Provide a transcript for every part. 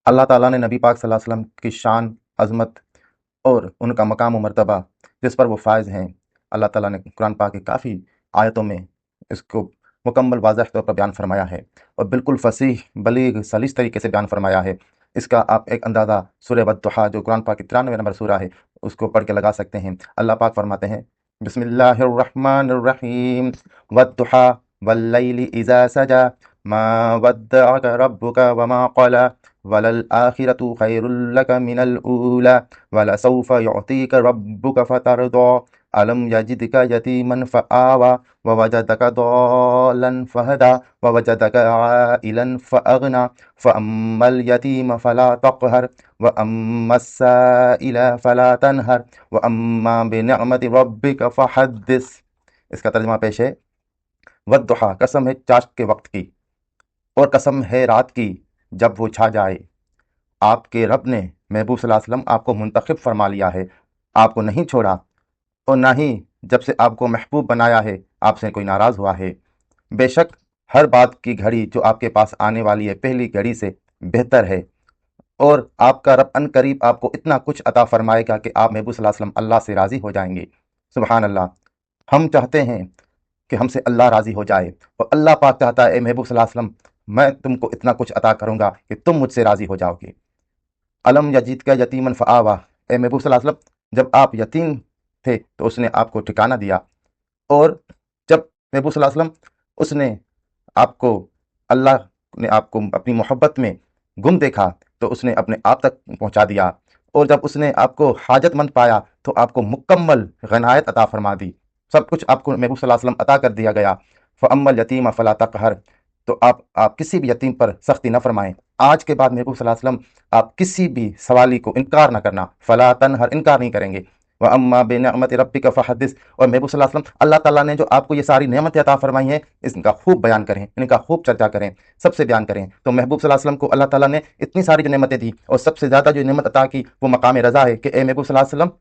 اللہ تعالیٰ نے نبی پاک صلی اللہ علیہ وسلم کی شان، عظمت اور ان کا مقام و مرتبہ جس پر وہ فائز ہیں، اللہ تعالیٰ نے قرآن پاک کی کافی آیتوں میں اس کو مکمل واضح طور پر بیان فرمایا ہے، اور بالکل فصیح، بلیغ، سلیس طریقے سے بیان فرمایا ہے۔ اس کا آپ ایک اندازہ سورہ والضحیٰ جو قرآن پاک کی 93 نمبر سورہ ہے اس کو پڑھ کے لگا سکتے ہیں۔ اللہ پاک فرماتے ہیں بسم اللہ الرحمن الرحیم والضحیٰ واللیل اذا سجا ما ودعک ربک وما قلی وَلَلْآخِرَةُ خَيْرٌ لَكَ مِنَ الْأُولَى وَلَسَوْفَ يُعْطِيكَ رَبُّكَ فَتَرْضَىٰ أَلَمْ يَجِدْكَ يَتِيمًا فَآوَىٰ وَوَجَدَكَ ضَالًّا فَهَدَىٰ وَوَجَدَكَ عَائِلًا فَأَغْنَىٰ فَأَمَّا الْيَتِيمَ فَلَا تَقْهَرْ وَأَمَّا السَّائِلَ فَلَا تَنْهَرْ وَأَمَّا بِنِعْمَةِ رَبِّكَ فَحَدِّثْ۔ اس کا ترجمہ پیش ہے، والضحیٰ، قسم ہے چاشت کے وقت کی، اور قسم ہے رات کی جب وہ چھا جائے۔ آپ کے رب نے محبوب صلی اللہ علیہ وسلم آپ کو منتخب فرما لیا ہے، آپ کو نہیں چھوڑا، اور نہ ہی جب سے آپ کو محبوب بنایا ہے آپ سے کوئی ناراض ہوا ہے۔ بے شک ہر بات کی گھڑی جو آپ کے پاس آنے والی ہے پہلی گھڑی سے بہتر ہے، اور آپ کا رب ان قریب آپ کو اتنا کچھ عطا فرمائے گا کہ آپ محبوب صلی اللہ علیہ وسلم اللہ سے راضی ہو جائیں گے۔ سبحان اللہ۔ ہم چاہتے ہیں کہ ہم سے اللہ راضی ہو جائے، اور اللہ پاک چاہتا ہے اے محبوب صلی اللہ علیہ وسلم میں تم کو اتنا کچھ عطا کروں گا کہ تم مجھ سے راضی ہو جاؤ گے۔ علم یجید کا یتیمن فآوا، اے محبوب صلی اللہ علیہ وسلم جب آپ یتیم تھے تو اس نے آپ کو ٹھکانہ دیا، اور جب محبوب صلی اللہ علیہ وسلم اس نے آپ کو، اللہ نے آپ کو اپنی محبت میں گم دیکھا تو اس نے اپنے آپ تک پہنچا دیا، اور جب اس نے آپ کو حاجت مند پایا تو آپ کو مکمل غنائت عطا فرما دی، سب کچھ آپ کو محبوب صلی اللہ علیہ وسلم عطا کر دیا گیا۔ فَأَمَّا الْيَتِيمَ فَلَا تَقْهَرْ، تو آپ کسی بھی یتیم پر سختی نہ فرمائیں۔ آج کے بعد محبوب صلی اللہ علیہ وسلم آپ کسی بھی سوالی کو انکار نہ کرنا، فلا تنہر، انکار نہیں کریں گے۔ وَأَمَّا بِنِعْمَةِ رَبِّكَ فَحَدِّثْ، اور محبوب صلی اللہ علیہ وسلم اللہ تعالیٰ نے جو آپ کو یہ ساری نعمتیں عطا فرمائی ہیں اس کا خوب بیان کریں، ان کا خوب چرچا کریں، سب سے بیان کریں۔ تو محبوب صلی اللہ علیہ وسلم کو اللہ تعالیٰ نے اتنی ساری جو نعمتیں دی، اور سب سے زیادہ جو نعمت عطا کی وہ مقام رضا ہے کہ اے محبوب صلی اللہ علیہ وسلم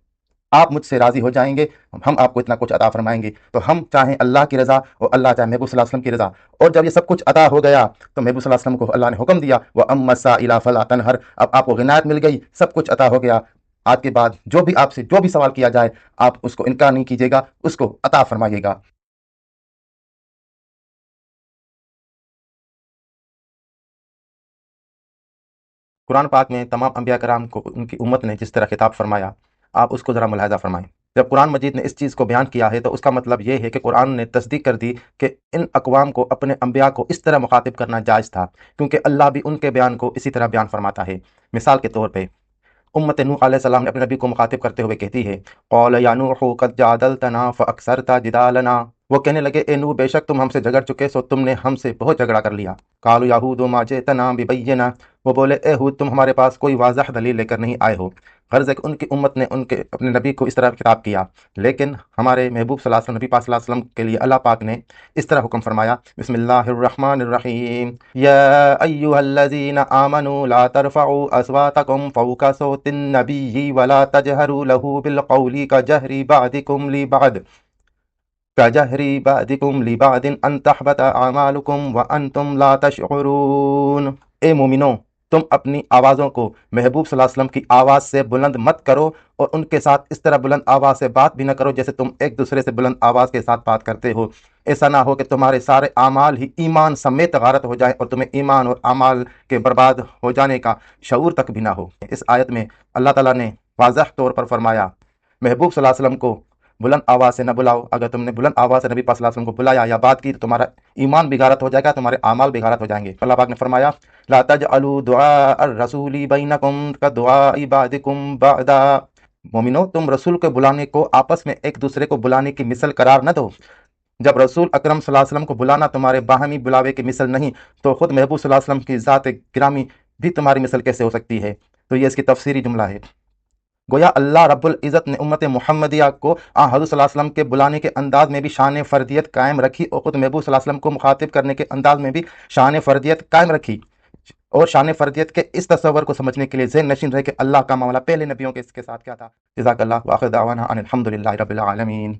آپ مجھ سے راضی ہو جائیں گے، ہم آپ کو اتنا کچھ عطا فرمائیں گے۔ تو ہم چاہیں اللہ کی رضا اور اللہ چاہے محبوب صلی اللہ علیہ وسلم کی رضا، اور جب یہ سب کچھ عطا ہو گیا تو محبوب صلی اللہ علیہ وسلم کو اللہ نے حکم دیا وَأَمَّا السَّائِلَ فَلَا تَنْهَرْ، اب آپ کو غنائت مل گئی، سب کچھ عطا ہو گیا، آج کے بعد جو بھی آپ سے جو بھی سوال کیا جائے آپ اس کو انکار نہیں کیجیے گا، اس کو عطا فرمائیے گا۔ قرآن پاک میں تمام انبیاء کرام کو ان کی امت نے جس طرح خطاب فرمایا آپ اس کو ذرا ملاحظہ فرمائیں۔ جب قرآن مجید نے اس چیز کو بیان کیا ہے تو اس کا مطلب یہ ہے کہ قرآن نے تصدیق کر دی کہ ان اقوام کو اپنے انبیاء کو اس طرح مخاطب کرنا جائز تھا، کیونکہ اللہ بھی ان کے بیان کو اسی طرح بیان فرماتا ہے۔ مثال کے طور پہ امت نوح علیہ السلام نے اپنے نبی کو مخاطب کرتے ہوئے کہتی ہے قَالَ يَا نُوحُ قَدْ جَادَلْتَنَا فَأَكْثَرْتَ جِدَالَنَا، وہ کہنے لگے اے نوح بے شک تم ہم سے جھگڑ چکے سو تم نے ہم سے بہت جھگڑا کر لیا۔ قَالُوا يَا هُودُ مَا جِئْتَنَا بِبَيِّنَةٍ، وہ بولے اے ہود تم ہمارے پاس کوئی واضح دلیل لے کر نہیں آئے ہو۔ غرض ہے کہ ان کی امت نے اپنے نبی کو اس طرح خطاب کیا، لیکن ہمارے محبوب صلی اللہ علیہ وسلم، نبی پاک صلی اللہ علیہ وسلم کے لیے اللہ پاک نے اس طرح حکم فرمایا بسم اللہ الرحمن الرحیم یا ایھا الذین آمنوا لا ترفعوا اصواتکم فوق صوت النبی ولا تجہروا له بالقول كجهر بعضكم لبعض ان تحبط اعمالكم وانتم لا تشعرون۔ اے مومنو تم اپنی آوازوں کو محبوب صلی اللہ علیہ وسلم کی آواز سے بلند مت کرو، اور ان کے ساتھ اس طرح بلند آواز سے بات بھی نہ کرو جیسے تم ایک دوسرے سے بلند آواز کے ساتھ بات کرتے ہو، ایسا نہ ہو کہ تمہارے سارے اعمال ہی ایمان سمیت غارت ہو جائیں اور تمہیں ایمان اور اعمال کے برباد ہو جانے کا شعور تک بھی نہ ہو۔ اس آیت میں اللہ تعالیٰ نے واضح طور پر فرمایا محبوب صلی اللہ علیہ وسلم کو بلند آواز سے نہ بلاؤ، اگر تم نے بلند آواز سے نبی پاک صلی اللہ علیہ وسلم کو بلایا یا بات کی تو تمہارا ایمان بھی غارت ہو جائے گا، تمہارے اعمال بھی غارت ہو جائیں گے۔ اللہ پاک نے فرمایا لا تجعلوا دعاء الرسول بینکم کدعاء بعضکم بعضا، مومنو تم رسول کے بلانے کو آپس میں ایک دوسرے کو بلانے کی مثل قرار نہ دو۔ جب رسول اکرم صلی اللہ علیہ وسلم کو بلانا تمہارے باہمی بلاوے کی مثل نہیں تو خود محبوب صلی اللہ علیہ وسلم کی ذات گرامی بھی تمہاری مثل کیسے ہو سکتی ہے؟ تو یہ اس کی تفسیری جملہ ہے۔ گویا اللہ رب العزت نے امت محمدیہ کو حضور صلی اللہ علیہ وسلم کے بلانے کے انداز میں بھی شان فردیت قائم رکھی، اور خود محبوب صلی اللہ علیہ وسلم کو مخاطب کرنے کے انداز میں بھی شان فردیت قائم رکھی، اور شان فردیت کے اس تصور کو سمجھنے کے لیے ذہن نشین رہے کہ اللہ کا معاملہ پہلے نبیوں کے اس کے ساتھ کیا تھا۔ جزاک اللہ، وآخر دعوانا ان الحمد للہ رب العالمین۔